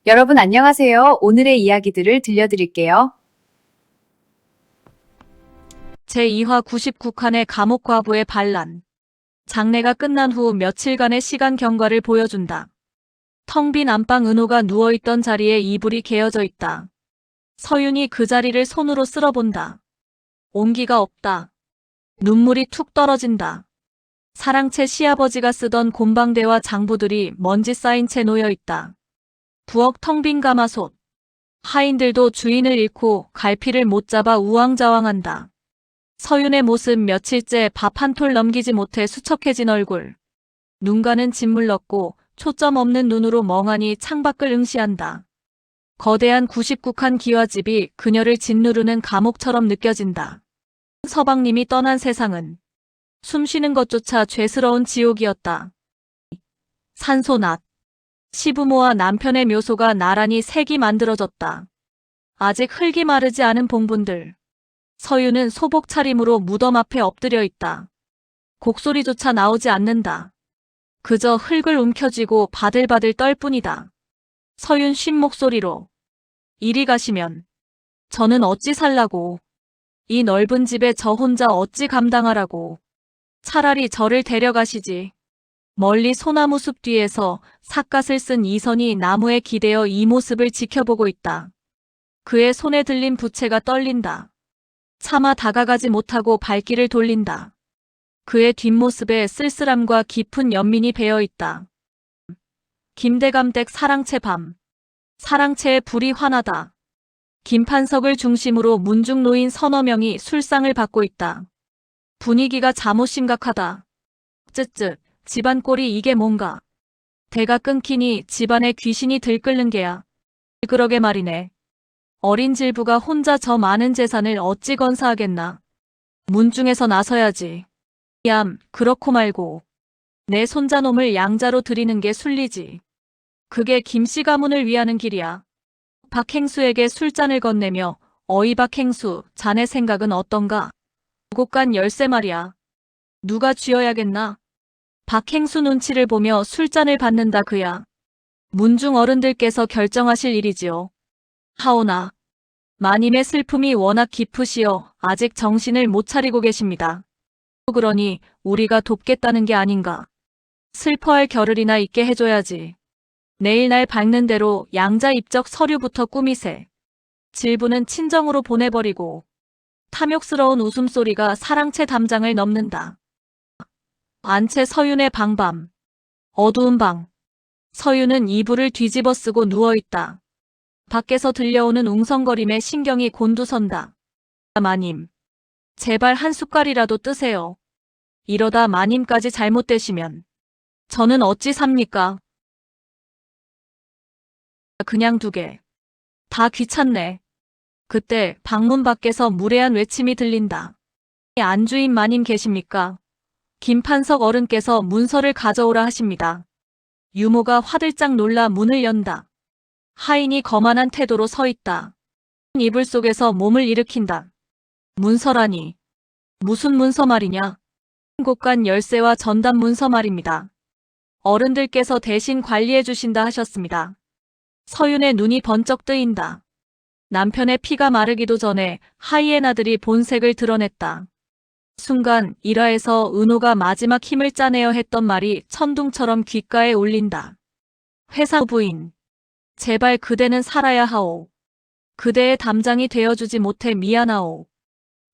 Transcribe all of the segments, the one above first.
여러분 안녕하세요. 오늘의 이야기들을 들려드릴게요. 제2화 99칸의 감옥 과부의 반란. 장례가 끝난 후 며칠간의 시간 경과를 보여준다. 텅 빈 안방 은호가 누워있던 자리에 이불이 개어져 있다. 서윤이 그 자리를 손으로 쓸어본다. 온기가 없다. 눈물이 툭 떨어진다. 사랑채 시아버지가 쓰던 곰방대와 장부들이 먼지 쌓인 채 놓여있다. 부엌 텅 빈 가마솥. 하인들도 주인을 잃고 갈피를 못 잡아 우왕좌왕한다. 서윤의 모습 며칠째 밥 한 톨 넘기지 못해 수척해진 얼굴. 눈가는 짓물렀고 초점 없는 눈으로 멍하니 창밖을 응시한다. 거대한 99칸 기와집이 그녀를 짓누르는 감옥처럼 느껴진다. 서방님이 떠난 세상은 숨쉬는 것조차 죄스러운 지옥이었다. 산소낫. 시부모와 남편의 묘소가 나란히 색이 만들어졌다. 아직 흙이 마르지 않은 봉분들. 서윤은 소복 차림으로 무덤 앞에 엎드려 있다. 곡소리조차 나오지 않는다. 그저 흙을 움켜쥐고 바들바들 떨 뿐이다. 서윤 쉰 목소리로. 이리 가시면 저는 어찌 살라고. 이 넓은 집에 저 혼자 어찌 감당하라고. 차라리 저를 데려가시지. 멀리 소나무 숲 뒤에서 삿갓을 쓴 이선이 나무에 기대어 이 모습을 지켜보고 있다. 그의 손에 들린 부채가 떨린다. 차마 다가가지 못하고 발길을 돌린다. 그의 뒷모습에 쓸쓸함과 깊은 연민이 배어있다. 김대감댁 사랑채 밤. 사랑채의 불이 환하다. 김판석을 중심으로 문중 노인 서너 명이 술상을 받고 있다. 분위기가 잠옷 심각하다. 쯧쯧. 집안 꼴이 이게 뭔가. 대가 끊기니 집안에 귀신이 들끓는 게야. 그러게 말이네. 어린 질부가 혼자 저 많은 재산을 어찌 건사하겠나. 문중에서 나서야지. 얌, 그렇고 말고. 내 손자놈을 양자로 들이는 게 순리지. 그게 김씨 가문을 위하는 길이야. 박행수에게 술잔을 건네며 어이 박행수, 자네 생각은 어떤가? 곳간 열쇠 말이야. 누가 쥐어야겠나? 박행수 눈치를 보며 술잔을 받는다 그야. 문중 어른들께서 결정하실 일이지요. 하오나 마님의 슬픔이 워낙 깊으시어 아직 정신을 못 차리고 계십니다. 그러니 우리가 돕겠다는 게 아닌가. 슬퍼할 겨를이나 있게 해줘야지. 내일 날 밝는 대로 양자 입적 서류부터 꾸미세. 질부는 친정으로 보내버리고. 탐욕스러운 웃음소리가 사랑채 담장을 넘는다. 안채 서윤의 방밤. 어두운 방. 서윤은 이불을 뒤집어 쓰고 누워있다. 밖에서 들려오는 웅성거림에 신경이 곤두선다. 마님. 제발 한 숟갈이라도 뜨세요. 이러다 마님까지 잘못되시면 저는 어찌 삽니까? 그냥 두게. 다 귀찮네. 그때 방문 밖에서 무례한 외침이 들린다. 안주인 마님 계십니까? 김판석 어른께서 문서를 가져오라 하십니다. 유모가 화들짝 놀라 문을 연다. 하인이 거만한 태도로 서 있다. 이불 속에서 몸을 일으킨다. 문서라니. 무슨 문서 말이냐? 곳간 열쇠와 전담 문서 말입니다. 어른들께서 대신 관리해 주신다 하셨습니다. 서윤의 눈이 번쩍 뜨인다. 남편의 피가 마르기도 전에 하이에나들이 본색을 드러냈다. 순간 일화에서 은호가 마지막 힘을 짜내어 했던 말이 천둥처럼 귓가에 울린다. 회사 부인. 제발 그대는 살아야 하오. 그대의 담장이 되어주지 못해 미안하오.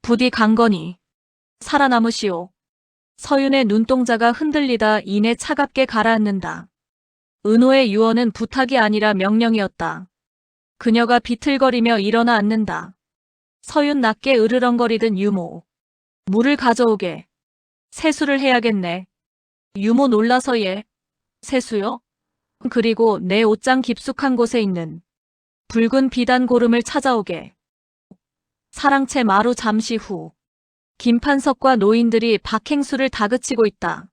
부디 강건히 살아남으시오. 서윤의 눈동자가 흔들리다 이내 차갑게 가라앉는다. 은호의 유언은 부탁이 아니라 명령이었다. 그녀가 비틀거리며 일어나 앉는다. 서윤 낮게 으르렁거리던 유모. 물을 가져오게. 세수를 해야겠네. 유모 놀라서 예. 세수요? 그리고 내 옷장 깊숙한 곳에 있는 붉은 비단 고름을 찾아오게. 사랑채 마루 잠시 후. 김판석과 노인들이 박행수를 다그치고 있다.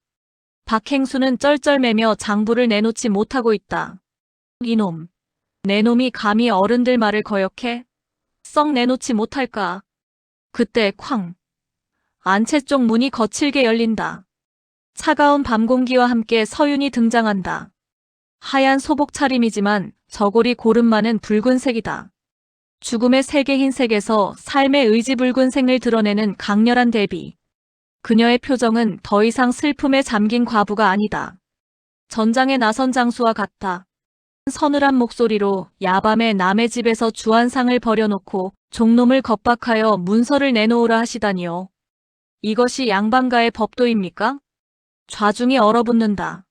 박행수는 쩔쩔매며 장부를 내놓지 못하고 있다. 이놈. 내 놈이 감히 어른들 말을 거역해? 썩 내놓지 못할까? 그때 쾅. 안채 쪽 문이 거칠게 열린다. 차가운 밤 공기와 함께 서윤이 등장한다. 하얀 소복 차림이지만 저고리 고름만은 붉은색이다. 죽음의 세계 흰색에서 삶의 의지 붉은색을 드러내는 강렬한 대비. 그녀의 표정은 더 이상 슬픔에 잠긴 과부가 아니다. 전장에 나선 장수와 같다. 서늘한 목소리로 야밤에 남의 집에서 주한상을 버려놓고 종놈을 겁박하여 문서를 내놓으라 하시다니요. 이것이 양반가의 법도입니까? 좌중이 얼어붙는다.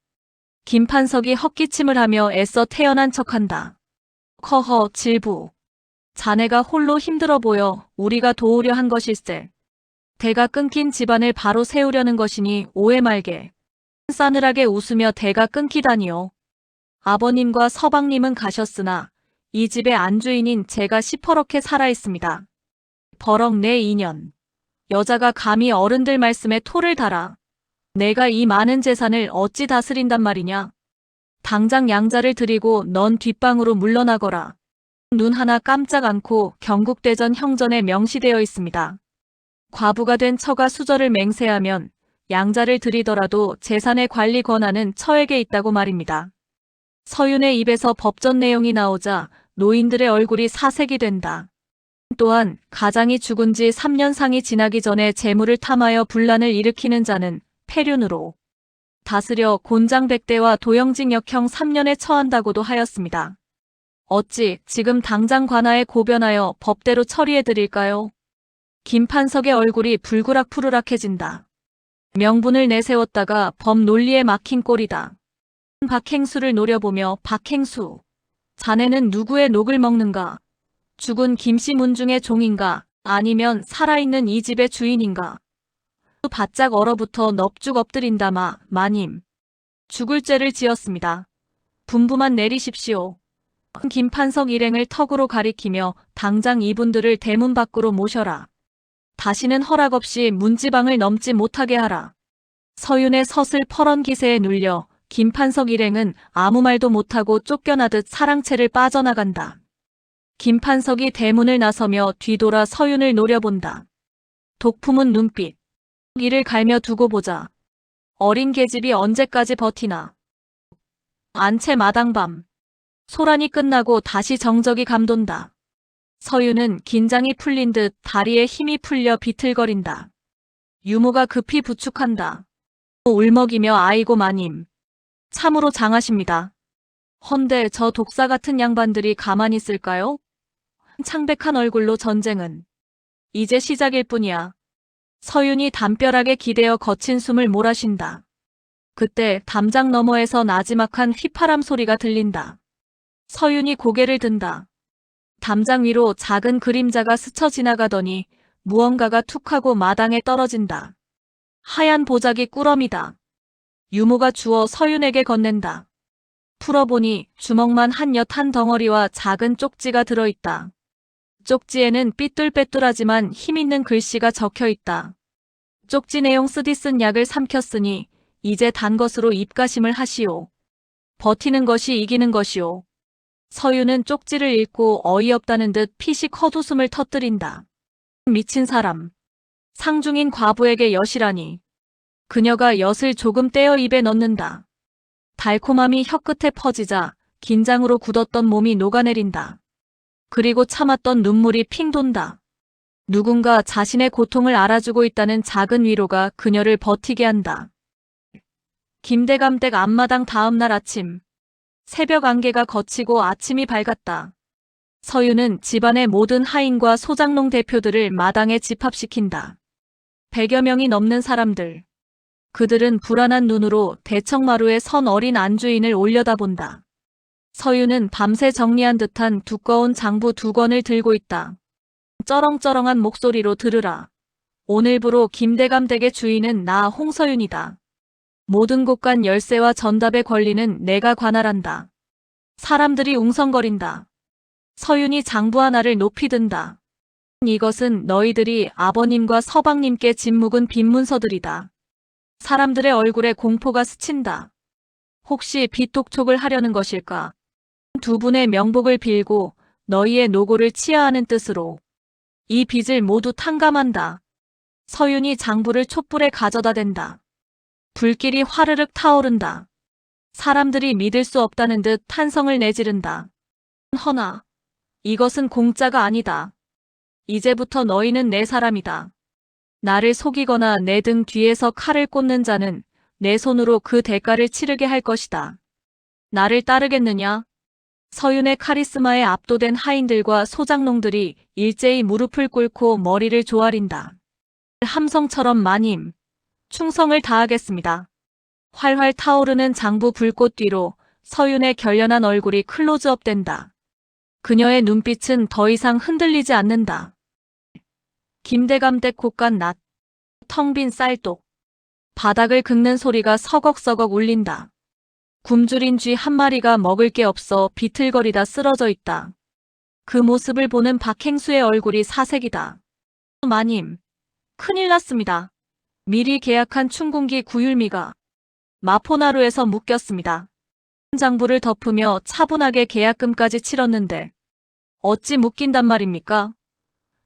김판석이 헛기침을 하며 애써 태어난 척한다. 허허, 질부. 자네가 홀로 힘들어 보여 우리가 도우려 한 것일세. 대가 끊긴 집안을 바로 세우려는 것이니 오해 말게. 싸늘하게 웃으며 대가 끊기다니요. 아버님과 서방님은 가셨으나 이 집의 안주인인 제가 시퍼렇게 살아있습니다. 버럭 내 인연. 여자가 감히 어른들 말씀에 토를 달아. 내가 이 많은 재산을 어찌 다스린단 말이냐. 당장 양자를 드리고 넌 뒷방으로 물러나거라. 눈 하나 깜짝 않고 경국대전 형전에 명시되어 있습니다. 과부가 된 처가 수저를 맹세하면 양자를 드리더라도 재산의 관리 권한은 처에게 있다고 말입니다. 서윤의 입에서 법전 내용이 나오자 노인들의 얼굴이 사색이 된다. 또한 가장이 죽은 지 3년상이 지나기 전에 재물을 탐하여 분란을 일으키는 자는 폐륜으로 다스려 곤장백대와 도영징역형 3년에 처한다고도 하였습니다. 어찌 지금 당장 관하에 고변하여 법대로 처리해드릴까요? 김판석의 얼굴이 불그락푸르락해진다. 명분을 내세웠다가 법 논리에 막힌 꼴이다. 박행수를 노려보며 박행수. 자네는 누구의 녹을 먹는가? 죽은 김씨 문중의 종인가? 아니면 살아있는 이 집의 주인인가? 바짝 얼어붙어 넙죽 엎드린다 마님. 죽을 죄를 지었습니다. 분부만 내리십시오. 김판석 일행을 턱으로 가리키며 당장 이분들을 대문 밖으로 모셔라. 다시는 허락 없이 문지방을 넘지 못하게 하라. 서윤의 서슬 퍼런 기세에 눌려 김판석 일행은 아무 말도 못하고 쫓겨나듯 사랑채를 빠져나간다. 김판석이 대문을 나서며 뒤돌아 서윤을 노려본다. 독품은 눈빛. 이를 갈며 두고 보자. 어린 계집이 언제까지 버티나. 안채 마당밤. 소란이 끝나고 다시 정적이 감돈다. 서윤은 긴장이 풀린 듯 다리에 힘이 풀려 비틀거린다. 유모가 급히 부축한다. 울먹이며 아이고 마님. 참으로 장하십니다. 헌데 저 독사 같은 양반들이 가만히 있을까요? 창백한 얼굴로 전쟁은 이제 시작일 뿐이야. 서윤이 담벼락에 기대어 거친 숨을 몰아쉰다. 그때 담장 너머에서 나지막한 휘파람 소리가 들린다. 서윤이 고개를 든다. 담장 위로 작은 그림자가 스쳐 지나가더니 무언가가 툭 하고 마당에 떨어진다. 하얀 보자기 꾸러미다. 유모가 주워 서윤에게 건넨다. 풀어보니 주먹만 한 엿 한 덩어리와 작은 쪽지가 들어있다. 쪽지에는 삐뚤빼뚤하지만 힘있는 글씨가 적혀있다. 쪽지 내용 쓰디 쓴 약을 삼켰으니 이제 단 것으로 입가심을 하시오. 버티는 것이 이기는 것이오. 서윤은 쪽지를 읽고 어이없다는 듯 피식 헛웃음을 터뜨린다. 미친 사람. 상중인 과부에게 엿이라니. 그녀가 엿을 조금 떼어 입에 넣는다. 달콤함이 혀끝에 퍼지자 긴장으로 굳었던 몸이 녹아내린다. 그리고 참았던 눈물이 핑 돈다. 누군가 자신의 고통을 알아주고 있다는 작은 위로가 그녀를 버티게 한다. 김대감댁 앞마당 다음 날 아침. 새벽 안개가 걷히고 아침이 밝았다. 서윤은 집안의 모든 하인과 소장농 대표들을 마당에 집합시킨다. 100여 명이 넘는 사람들. 그들은 불안한 눈으로 대청마루에 선 어린 안주인을 올려다본다. 서윤은 밤새 정리한 듯한 두꺼운 장부 2권을 들고 있다. 쩌렁쩌렁한 목소리로 들으라. 오늘부로 김대감 댁의 주인은 나 홍서윤이다. 모든 곳간 열쇠와 전답의 권리는 내가 관할한다. 사람들이 웅성거린다. 서윤이 장부 하나를 높이 든다. 이것은 너희들이 아버님과 서방님께 짓묵은 빈문서들이다. 사람들의 얼굴에 공포가 스친다. 혹시 빚독촉을 하려는 것일까? 두 분의 명복을 빌고 너희의 노고를 치하하는 뜻으로 이 빚을 모두 탕감한다. 서윤이 장부를 촛불에 가져다 댄다. 불길이 화르륵 타오른다. 사람들이 믿을 수 없다는 듯 탄성을 내지른다. 허나, 이것은 공짜가 아니다. 이제부터 너희는 내 사람이다. 나를 속이거나 내 등 뒤에서 칼을 꽂는 자는 내 손으로 그 대가를 치르게 할 것이다. 나를 따르겠느냐? 서윤의 카리스마에 압도된 하인들과 소장농들이 일제히 무릎을 꿇고 머리를 조아린다. 함성처럼 마님, 충성을 다하겠습니다. 활활 타오르는 장부 불꽃 뒤로 서윤의 결연한 얼굴이 클로즈업된다. 그녀의 눈빛은 더 이상 흔들리지 않는다. 김대감댁 곳간 낫, 텅 빈 쌀독, 바닥을 긁는 소리가 서걱서걱 울린다. 굶주린 쥐 한 마리가 먹을 게 없어 비틀거리다 쓰러져 있다. 그 모습을 보는 박행수의 얼굴이 사색이다. 마님, 큰일 났습니다. 미리 계약한 춘궁기 구율미가 마포나루에서 묶였습니다. 장부를 덮으며 차분하게 계약금까지 치렀는데 어찌 묶인단 말입니까?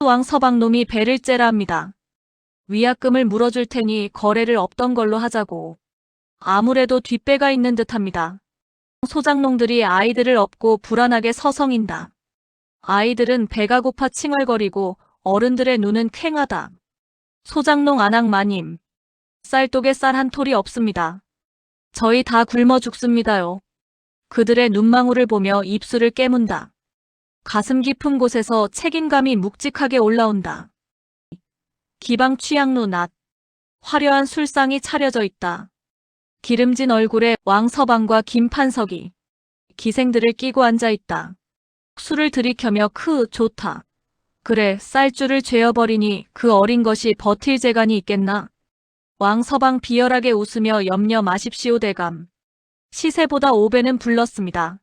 왕 서방놈이 배를 째라 합니다. 위약금을 물어줄 테니 거래를 없던 걸로 하자고. 아무래도 뒷배가 있는 듯합니다. 소장농들이 아이들을 업고 불안하게 서성인다. 아이들은 배가 고파 칭얼거리고 어른들의 눈은 퀭하다. 소장농 안악 마님, 쌀독에 쌀 한 톨이 없습니다. 저희 다 굶어 죽습니다요. 그들의 눈망울을 보며 입술을 깨문다. 가슴 깊은 곳에서 책임감이 묵직하게 올라온다. 기방 취향로 낮, 화려한 술상이 차려져 있다. 기름진 얼굴에 왕서방과 김판석이 기생들을 끼고 앉아있다. 술을 들이켜며 좋다. 그래, 쌀줄을 죄어버리니 그 어린 것이 버틸 재간이 있겠나. 왕서방 비열하게 웃으며 염려 마십시오 대감. 시세보다 5배는 불렀습니다.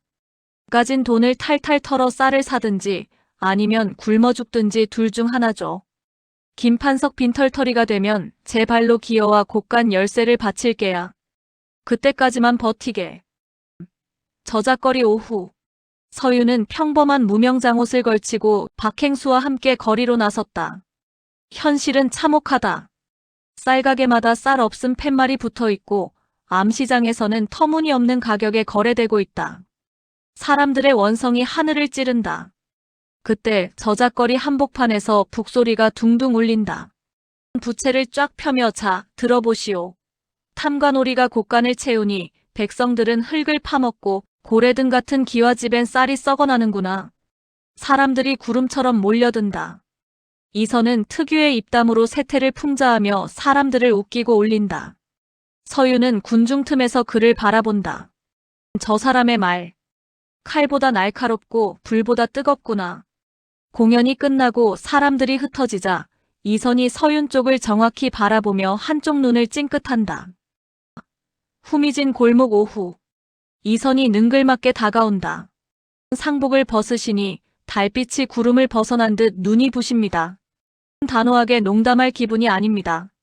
가진 돈을 탈탈 털어 쌀을 사든지 아니면 굶어 죽든지 둘 중 하나죠. 김판석 빈털터리가 되면 제 발로 기어와 곳간 열쇠를 바칠게야. 그때까지만 버티게. 저작거리 오후. 서윤은 평범한 무명장옷을 걸치고 박행수와 함께 거리로 나섰다. 현실은 참혹하다. 쌀가게마다 쌀 없음 팻말이 붙어있고 암시장에서는 터무니없는 가격에 거래되고 있다. 사람들의 원성이 하늘을 찌른다. 그때 저작거리 한복판에서 북소리가 둥둥 울린다. 부채를 쫙 펴며 자, 들어보시오. 탐관오리가 곳간을 채우니 백성들은 흙을 파먹고 고래등 같은 기와집엔 쌀이 썩어나는구나. 사람들이 구름처럼 몰려든다. 이선은 특유의 입담으로 세태를 풍자하며 사람들을 웃기고 올린다. 서윤은 군중 틈에서 그를 바라본다. 저 사람의 말. 칼보다 날카롭고 불보다 뜨겁구나. 공연이 끝나고 사람들이 흩어지자 이선이 서윤 쪽을 정확히 바라보며 한쪽 눈을 찡긋한다. 후미진 골목 오후. 이선이 능글맞게 다가온다. 상복을 벗으시니 달빛이 구름을 벗어난 듯 눈이 부십니다. 단호하게 농담할 기분이 아닙니다.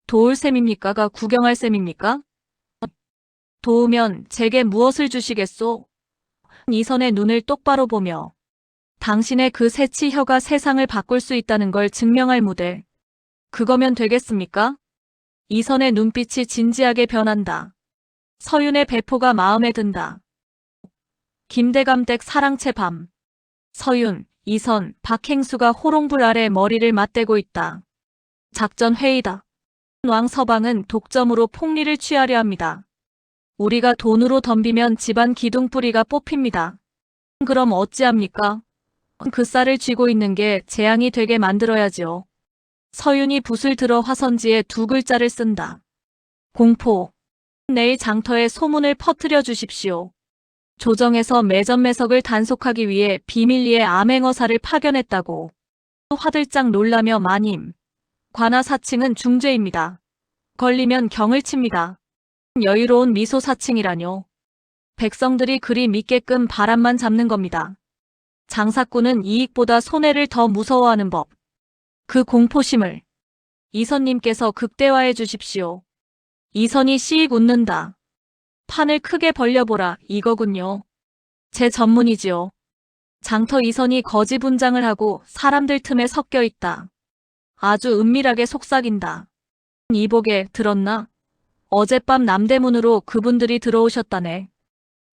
도울 셈입니까가 구경할 셈입니까? 도우면 제게 무엇을 주시겠소? 이선의 눈을 똑바로 보며 당신의 그 새치 혀가 세상을 바꿀 수 있다는 걸 증명할 무대. 그거면 되겠습니까? 이선의 눈빛이 진지하게 변한다. 서윤의 배포가 마음에 든다. 김대감댁 사랑채 밤. 서윤, 이선, 박행수가 호롱불 아래 머리를 맞대고 있다. 작전 회의다. 왕서방은 독점으로 폭리를 취하려 합니다. 우리가 돈으로 덤비면 집안 기둥뿌리가 뽑힙니다. 그럼 어찌합니까? 그 쌀을 쥐고 있는 게 재앙이 되게 만들어야지요. 서윤이 붓을 들어 화선지에 두 글자를 쓴다. 공포. 내일 장터에 소문을 퍼뜨려 주십시오. 조정에서 매점매석을 단속하기 위해 비밀리에 암행어사를 파견했다고. 화들짝 놀라며 마님. 관아사칭은 중죄입니다. 걸리면 경을 칩니다. 여유로운 미소사칭이라뇨. 백성들이 그리 믿게끔 바람만 잡는 겁니다. 장사꾼은 이익보다 손해를 더 무서워하는 법. 그 공포심을 이선님께서 극대화해 주십시오. 이선이 씩 웃는다. 판을 크게 벌려보라 이거군요. 제 전문이지요. 장터 이선이 거지 분장을 하고 사람들 틈에 섞여 있다. 아주 은밀하게 속삭인다. 이보게 들었나? 어젯밤 남대문으로 그분들이 들어오셨다네.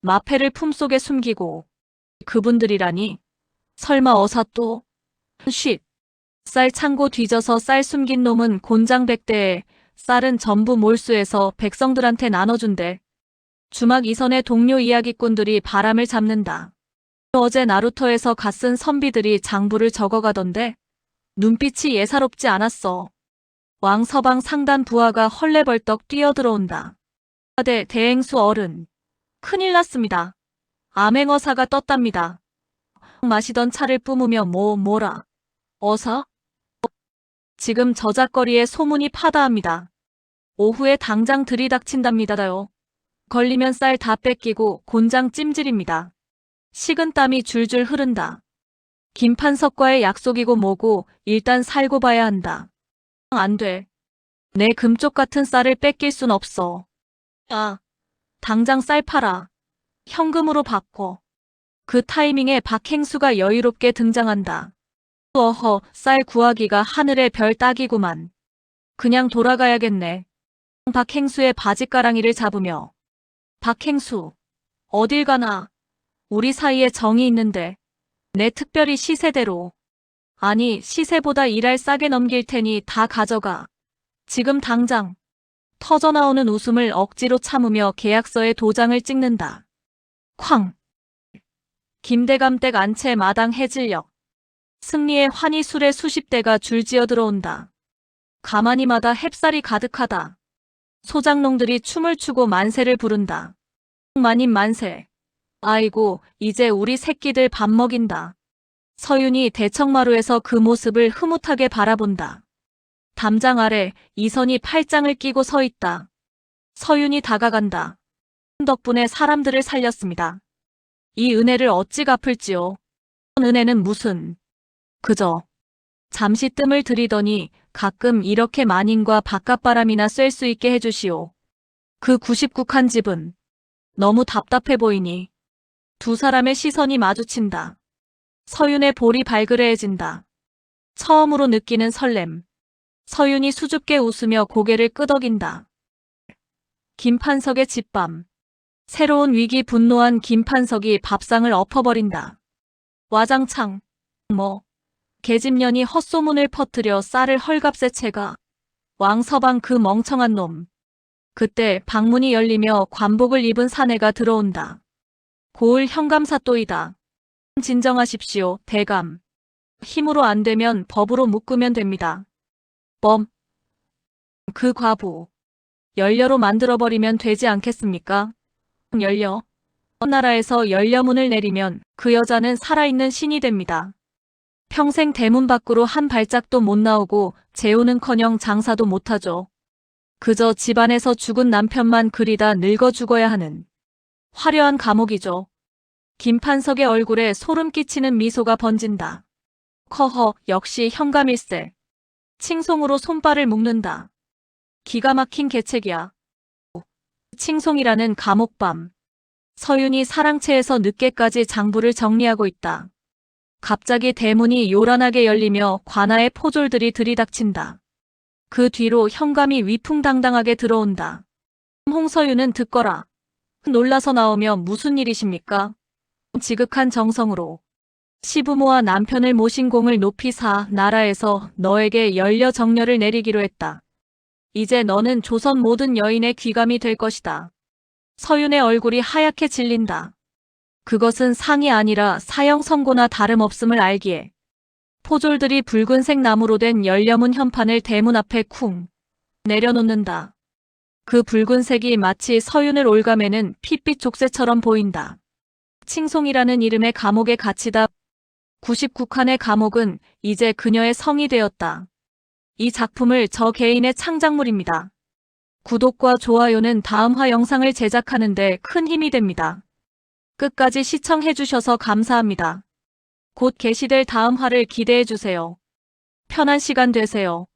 마패를 품속에 숨기고 그분들이라니. 설마 어사 또? 쉿. 쌀 창고 뒤져서 쌀 숨긴 놈은 곤장 100대에 쌀은 전부 몰수해서 백성들한테 나눠준대. 주막 이선의 동료 이야기꾼들이 바람을 잡는다. 어제 나루터에서 갓쓴 선비들이 장부를 적어가던데 눈빛이 예사롭지 않았어. 왕 서방 상단 부하가 헐레벌떡 뛰어들어온다. 대행수 어른. 큰일 났습니다. 암행어사가 떴답니다. 마시던 차를 뿜으며 뭐라. 어사? 지금 저작거리에 소문이 파다합니다. 오후에 당장 들이닥친답니다요. 걸리면 쌀 다 뺏기고 곤장 찜질입니다. 식은땀이 줄줄 흐른다. 김판석과의 약속이고 뭐고 일단 살고 봐야 한다. 안 돼. 내 금쪽 같은 쌀을 뺏길 순 없어. 당장 쌀 팔아. 현금으로 바꿔. 그 타이밍에 박행수가 여유롭게 등장한다. 어허, 쌀 구하기가 하늘의 별 따기구만. 그냥 돌아가야겠네. 박행수의 바짓가랑이를 잡으며. 박행수, 어딜 가나. 우리 사이에 정이 있는데. 내 특별히 시세대로. 아니, 시세보다 일할 싸게 넘길 테니 다 가져가. 지금 당장. 터져나오는 웃음을 억지로 참으며 계약서에 도장을 찍는다. 쾅. 김대감댁 안채 마당 해질녘. 승리의 환희 술에 수십 대가 줄지어 들어온다. 가마니마다 햅쌀이 가득하다. 소장농들이 춤을 추고 만세를 부른다. 마님 만세. 아이고, 이제 우리 새끼들 밥 먹인다. 서윤이 대청마루에서 그 모습을 흐뭇하게 바라본다. 담장 아래 이선이 팔짱을 끼고 서 있다. 서윤이 다가간다. 덕분에 사람들을 살렸습니다. 이 은혜를 어찌 갚을지요. 은혜는 무슨. 그저 잠시 뜸을 들이더니 가끔 이렇게 만인과 바깥바람이나 쐴 수 있게 해주시오. 그 99칸 집은 너무 답답해 보이니. 두 사람의 시선이 마주친다. 서윤의 볼이 발그레해진다. 처음으로 느끼는 설렘. 서윤이 수줍게 웃으며 고개를 끄덕인다. 김판석의 집밤. 새로운 위기 분노한 김판석이 밥상을 엎어버린다. 와장창. 계집년이 헛소문을 퍼뜨려 쌀을 헐값에 채가. 왕서방 그 멍청한 놈. 그때 방문이 열리며 관복을 입은 사내가 들어온다. 고을 현감사또이다. 진정하십시오, 대감. 힘으로 안 되면 법으로 묶으면 됩니다. 그 과부. 연려로 만들어버리면 되지 않겠습니까? 연려. 나라에서 연려문을 내리면 그 여자는 살아있는 신이 됩니다. 평생 대문 밖으로 한 발짝도 못 나오고 재우는커녕 장사도 못하죠. 그저 집안에서 죽은 남편만 그리다 늙어 죽어야 하는 화려한 감옥이죠. 김판석의 얼굴에 소름 끼치는 미소가 번진다. 커허, 역시 현감일세. 칭송으로 손발을 묶는다. 기가 막힌 계책이야. 칭송이라는 감옥밤. 서윤이 사랑채에서 늦게까지 장부를 정리하고 있다. 갑자기 대문이 요란하게 열리며 관아의 포졸들이 들이닥친다. 그 뒤로 현감이 위풍당당하게 들어온다. 홍서윤은 듣거라. 놀라서 나오며 무슨 일이십니까? 지극한 정성으로. 시부모와 남편을 모신 공을 높이 사 나라에서 너에게 연려 정려를 내리기로 했다. 이제 너는 조선 모든 여인의 귀감이 될 것이다. 서윤의 얼굴이 하얗게 질린다. 그것은 상이 아니라 사형 선고나 다름없음을 알기에. 포졸들이 붉은색 나무로 된 연려문 현판을 대문 앞에 쿵 내려놓는다. 그 붉은색이 마치 서윤을 올가매는 핏빛 족쇄처럼 보인다. 칭송이라는 이름의 감옥에 갇히다. 99칸의 감옥은 이제 그녀의 성이 되었다. 이 작품을 저 개인의 창작물입니다. 구독과 좋아요는 다음화 영상을 제작하는 데 큰 힘이 됩니다. 끝까지 시청해주셔서 감사합니다. 곧 게시될 다음화를 기대해주세요. 편한 시간 되세요.